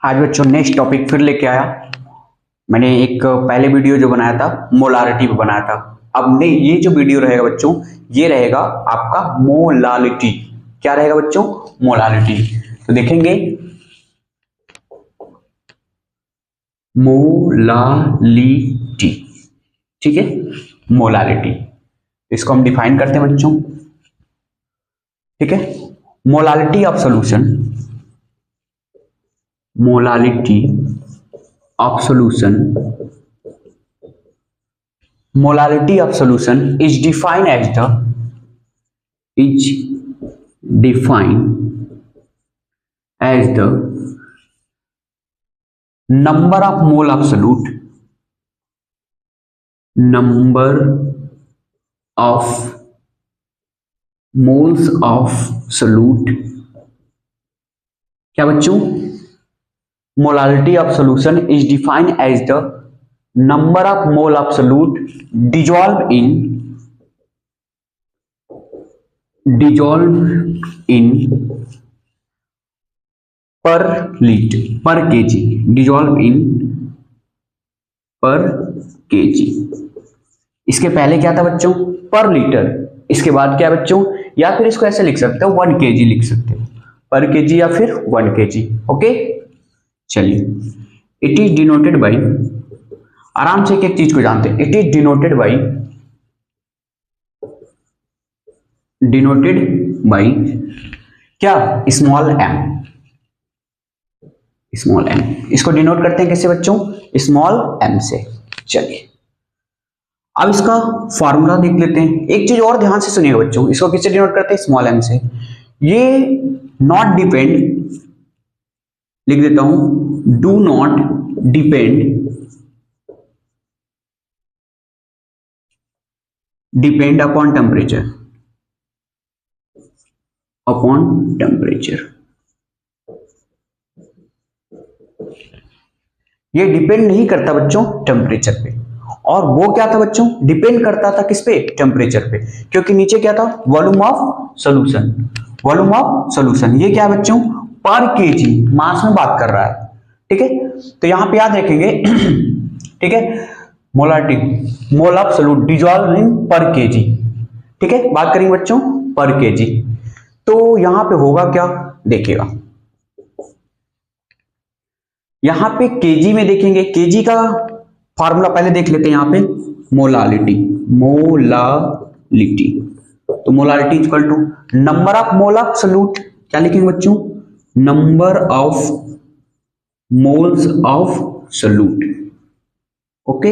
आज बच्चों next topic फिर लेके आया। मैंने एक पहले वीडियो जो बनाया था मोलारिटी पे बनाया था। अब ने ये जो वीडियो रहेगा बच्चों, ये रहेगा आपका मोलालिटी। क्या रहेगा बच्चों? मोलालिटी। तो देखेंगे मोलालिटी, ठीक है, मोलालिटी। इसको हम डिफाइन करते हैं बच्चों, ठीक है। Molality of solution, molality of solution, molality of solution is defined as the number of mole of solute, number of moles of solute। क्या बच्चों? Molality of solution is defined as the number of mole of solute dissolved in per liter per kg, dissolved in per kg। इसके पहले क्या था बच्चों? पर litre. इसके बाद क्या बच्चों? या फिर इसको ऐसे लिख सकते हो 1 kg लिख सकते हो, पर केजी या फिर 1 kg। ओके, चलिए। इट इज डिनोटेड बाई, आराम से एक चीज को जानते हैं, इट इज डिनोटेड बाई क्या? Small M. इसको डिनोट करते हैं कैसे बच्चों? स्मॉल एम से। चलिए अब इसका फॉर्मूला देख लेते हैं। एक चीज और ध्यान से सुनिएगा बच्चों, इसको किससे डिनोट करते हैं? स्मॉल एम से। ये नॉट डिपेंड, लिख देता हूं, do not depend upon temperature, ये डिपेंड नहीं करता बच्चों टेम्परेचर पे। और वो क्या था बच्चों? डिपेंड करता था किस पे? टेम्परेचर पे। क्योंकि नीचे क्या था? Volume of solution. ये क्या बच्चों? पर केजी, मास में बात कर रहा है, ठीक है। तो यहां पे याद रखेंगे ठीक है, molarity, mole of solute dissolve in पर केजी, ठीक है। बात करेंगे बच्चों पर केजी। तो यहां पे होगा क्या? देखिएगा यहां पे केजी में देखेंगे, केजी का फॉर्मूला पहले देख लेते हैं। यहां पे मोलालिटी, तो molality equal to number of mole of solute. क्या लिखेंगे बच्चों? Number of moles of solute. Okay,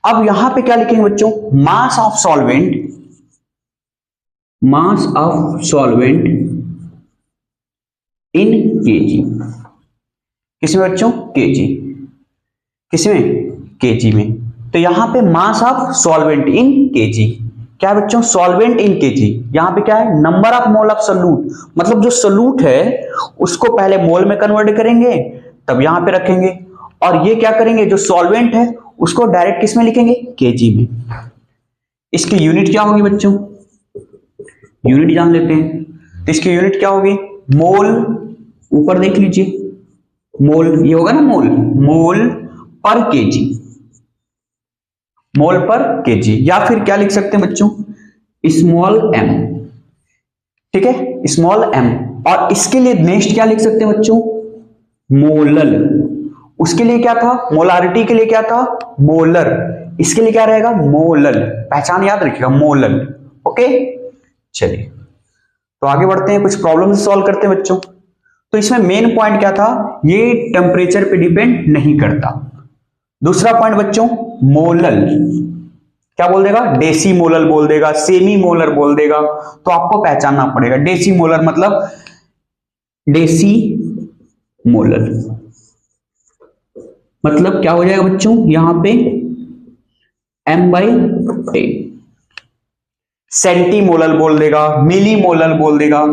अब यहां पे क्या लिखेंगे बच्चों? Mass of solvent in KG. किसमें बच्चों? केजी। किसमें? केजी में। तो यहां पे mass of solvent in KG, क्या है बच्चों? Solvent in KG. यहां पे क्या है? Number of mole of solute, मतलब जो सॉल्यूट है उसको पहले मोल में कन्वर्ट करेंगे, तब यहां पे रखेंगे। और ये क्या करेंगे? जो सॉल्वेंट है उसको डायरेक्ट किस में लिखेंगे? केजी में। इसकी यूनिट क्या होगी बच्चों? यूनिट जान लेते हैं। तो इसकी यूनिट क्या होगी? मोल, ऊपर देख लीजिए, मोल ये होगा ना, मोल पर केजी। या फिर क्या लिख सकते हैं बच्चों? स्मॉल एम, ठीक है, स्मॉल एम। और इसके लिए नेक्स्ट क्या लिख सकते हैं बच्चों? मोलल। उसके लिए क्या था? मोलारिटी के लिए क्या था? मोलर। इसके लिए क्या रहेगा? मोलल। पहचान याद रखिएगा, मोलल। ओके, चलिए तो आगे बढ़ते हैं, कुछ प्रॉब्लम सॉल्व करते हैं बच्चों। तो इसमें मेन पॉइंट क्या था? ये टेम्परेचर पे डिपेंड नहीं करता। दूसरा पॉइंट बच्चों, मोलल क्या बोल देगा? डेसी मोलल बोल देगा, सेमी मोलर बोल देगा। तो आपको पहचानना पड़ेगा। डेसी मोलर मतलब डेसी मोलर मतलब क्या हो जाएगा बच्चों? यहां पे m/10। सेंटीमोलल बोल देगा, मिली मोलल बोल देगा,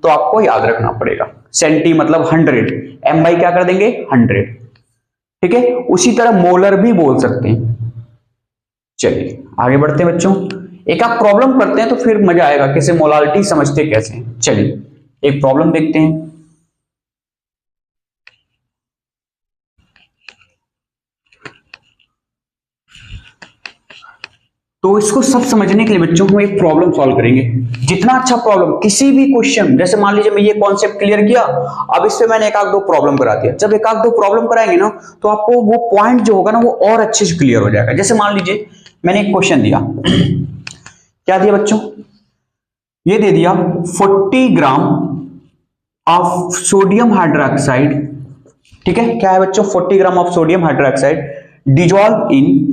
तो आपको याद रखना पड़ेगा। सेंटी मतलब 100, m बाई क्या कर देंगे? 100, ठीक है। उसी तरह मोलर भी बोल सकते हैं। चलिए आगे बढ़ते हैं बच्चों, एक आप प्रॉब्लम करते हैं तो फिर मजा आएगा, कैसे मोलालिटी समझते कैसे हैं। चलिए एक प्रॉब्लम देखते हैं। तो इसको सब समझने के लिए बच्चों हम एक प्रॉब्लम सॉल्व करेंगे। जितना अच्छा प्रॉब्लम, किसी भी क्वेश्चन, जैसे मान लीजिए मैं ये कॉन्सेप्ट क्लियर किया, अब इससे मैंने एक आध दो प्रॉब्लम करा दिया। जब एक आध दो प्रॉब्लम कराएंगे ना तो आपको वो पॉइंट जो होगा ना वो और अच्छे से क्लियर हो जाएगा। जैसे मान लीजिए मैंने एक क्वेश्चन दिया, क्या दिया बच्चों, ये दे दिया 40 ग्राम ऑफ सोडियम हाइड्रोक्साइड, ठीक है, क्या है बच्चों, 40 gram of sodium hydroxide dissolve in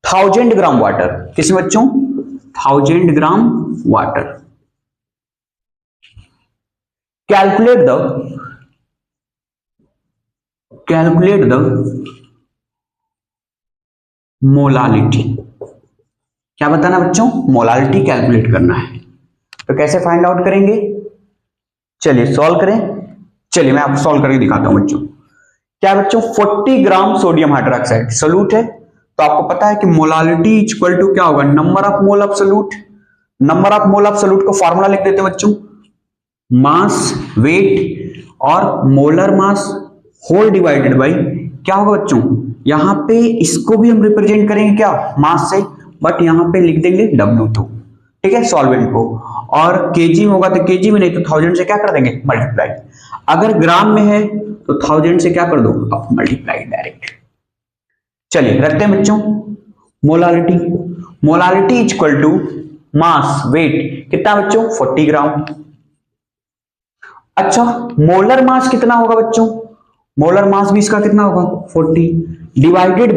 1000 gram water. किसमें बच्चों, 1000 gram water. Calculate the molality. क्या बताना बच्चों, मोलालिटी कैलकुलेट करना है। तो कैसे फाइंड आउट करेंगे, चलिए सॉल्व करें। चलिए मैं आपको सॉल्व करके दिखाता हूं बच्चों। क्या है बच्चों, 40 ग्राम सोडियम हाइड्रोक्साइड सोल्यूट है, तो आपको पता है कि मोलालिटी इक्वल टू क्या होगा, number of mole of solute. Number of mole of solute को फॉर्मूला लिख देते हैं बच्चों, मास, वेट और molar mass whole divided by क्या होगा बच्चों, यहां पे इसको भी हम रिप्रेजेंट करेंगे क्या, मास से, बट यहां पे लिख देंगे W2, ठीक है, सॉल्वेंट को। और केजी में होगा तो केजी में, नहीं तो 1000 से क्या कर देंगे, मल्टीप्लाई। अगर ग्राम में है तो 1000 से क्या कर दो, अब मल्टीप्लाई डायरेक्ट। चलिए रखते हैं बच्चों, molality equal to mass, weight कितना बच्चों, 40 ग्राम। अच्छा, मोलर मास कितना होगा बच्चों, मोलर मास भी इसका कितना होगा, 40 divided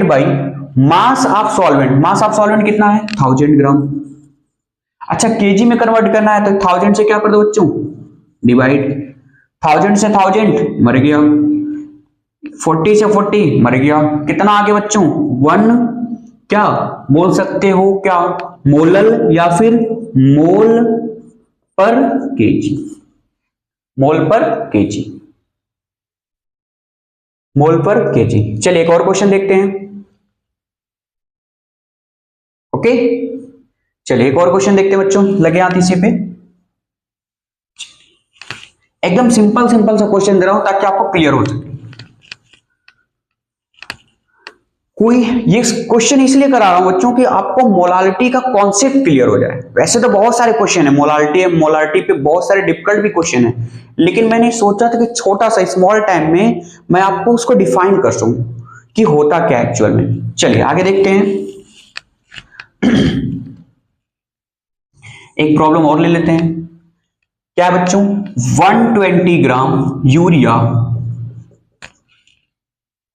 by mass of solvent. Mass of solvent कितना है, 1000 ग्राम। अच्छा, केजी में कन्वर्ट करना है तो 1000 से क्या कर दो बच्चों, डिवाइड। 1000 से 1000 मर गया, 40 से 40 मर गया, कितना आगे बच्चों, 1 क्या बोल सकते हो, क्या मोलल या फिर मोल पर केजी, मोल पर केजी, मोल पर केजी। चलिए एक और क्वेश्चन देखते हैं। ओके, चलिए एक और क्वेश्चन देखते हैं बच्चों, लगे हाथ इसी पे। एकदम सिंपल सा क्वेश्चन दे रहा हूं ताकि आपको क्लियर हो सके। कोई ये क्वेश्चन इसलिए करा रहा हूं बच्चों कि आपको मोलालिटी का कॉन्सेप्ट क्लियर हो जाए। वैसे तो बहुत सारे क्वेश्चन है, मोलालिटी पे बहुत सारे डिफिकल्ट भी क्वेश्चन है, लेकिन मैंने सोचा था कि छोटा सा स्मॉल टाइम में मैं आपको उसको डिफाइन कर सकूं कि होता क्या एक्चुअल में। चलिए आगे देखते हैं। एक प्रॉब्लम और ले लेते हैं। क्या है बच्चों, 120 gram urea,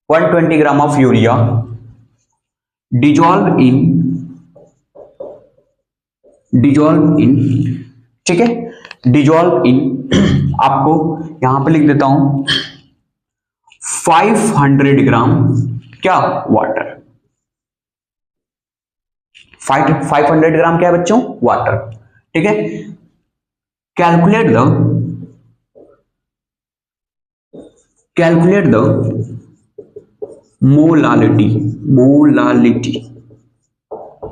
120 gram of urea dissolve in, ठीक है, डिजॉल्व इन, आपको यहां पे लिख देता हूं 500 ग्राम क्या, वाटर। 500 ग्राम क्या है बच्चों, वाटर, ठीक है। कैलकुलेट द मोलालिटी,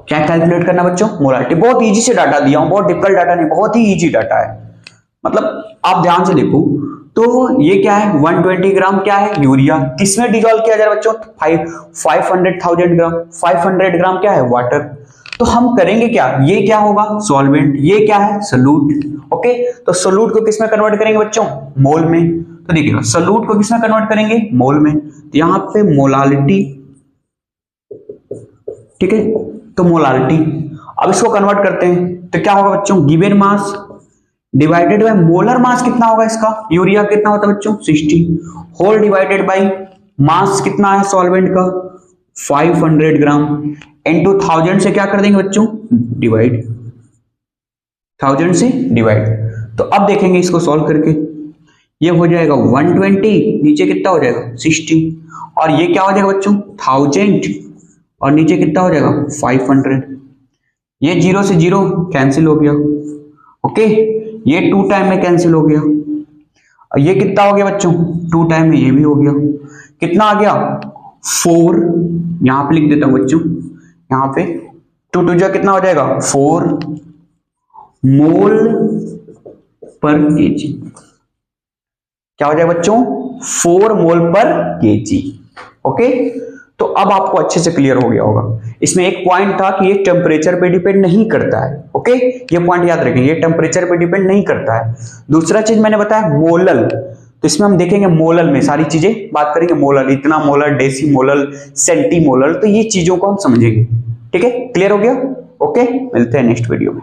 क्या कैलकुलेट करना बच्चों, मोलालिटी। बहुत इजी से डाटा दिया हूं, बहुत डिफिकल्ट डाटा नहीं, बहुत ही इजी डाटा है, मतलब आप ध्यान से देखो। तो ये क्या है, 120 ग्राम क्या है, यूरिया, किसमें डिजॉल्व किया जा रहा है बच्चों, 500,000 ग्राम, 500 ग्राम क्या है, वाटर। तो हम करेंगे क्या, ये क्या होगा, सॉल्वेंट, ये क्या है, सोल्यूट। ओके, तो सोल्यूट को किसमें कन्वर्ट करेंगे बच्चों, मोल में। तो देखिएगा, सोल्यूट को किसमें कन्वर्ट करेंगे, मोल में। तो यहां पे मोलालिटी, ठीक है, तो मोलालिटी, अब इसको कन्वर्ट करते हैं तो क्या होगा बच्चों, given mass divided by molar mass कितना होगा इसका, यूरिया कितना होता है बच्चों, 60, होल डिवाइडेड बाय मास कितना है सॉल्वेंट का, 500 ग्राम, इनटू 1000 से क्या कर देंगे बच्चों, डिवाइड, 1000 से डिवाइड। तो अब देखेंगे इसको सॉल्व करके, ये हो जाएगा 120, नीचे कितना हो जाएगा 60, और ये क्या हो जाएगा बच्चों 1000, और नीचे कितना हो जाएगा 500। ये 0 से 0 कैंसिल हो गया, ओके, ये 2 टाइम में कैंसिल हो गया, और ये कितना हो गया बच्चों 2 टाइम में, ये भी हो गया, कितना आ गया 4, यहां पे लिख देता हूं बच्चों, यहां पे 2 2 जा कितना हो जाएगा 4 मोल पर केजी, क्या हो जाएगा बच्चों 4 मोल पर केजी। ओके, तो अब आपको अच्छे से क्लियर हो गया होगा। इसमें एक पॉइंट था कि ये टेम्परेचर पे डिपेंड नहीं करता है। ओके, ये पॉइंट याद रखेंगे, ये टेम्परेचर पे डिपेंड नहीं करता है। दूसरा चीज मैंने बताया मोलल, तो इसमें हम देखेंगे मोलल में सारी चीजें बात करेंगे। मोलल, इतना molal, deci molal, centi molal, तो ये चीजों को हम समझेंगे। ठीक है, क्लियर हो गया। ओके, मिलते हैं नेक्स्ट वीडियो में।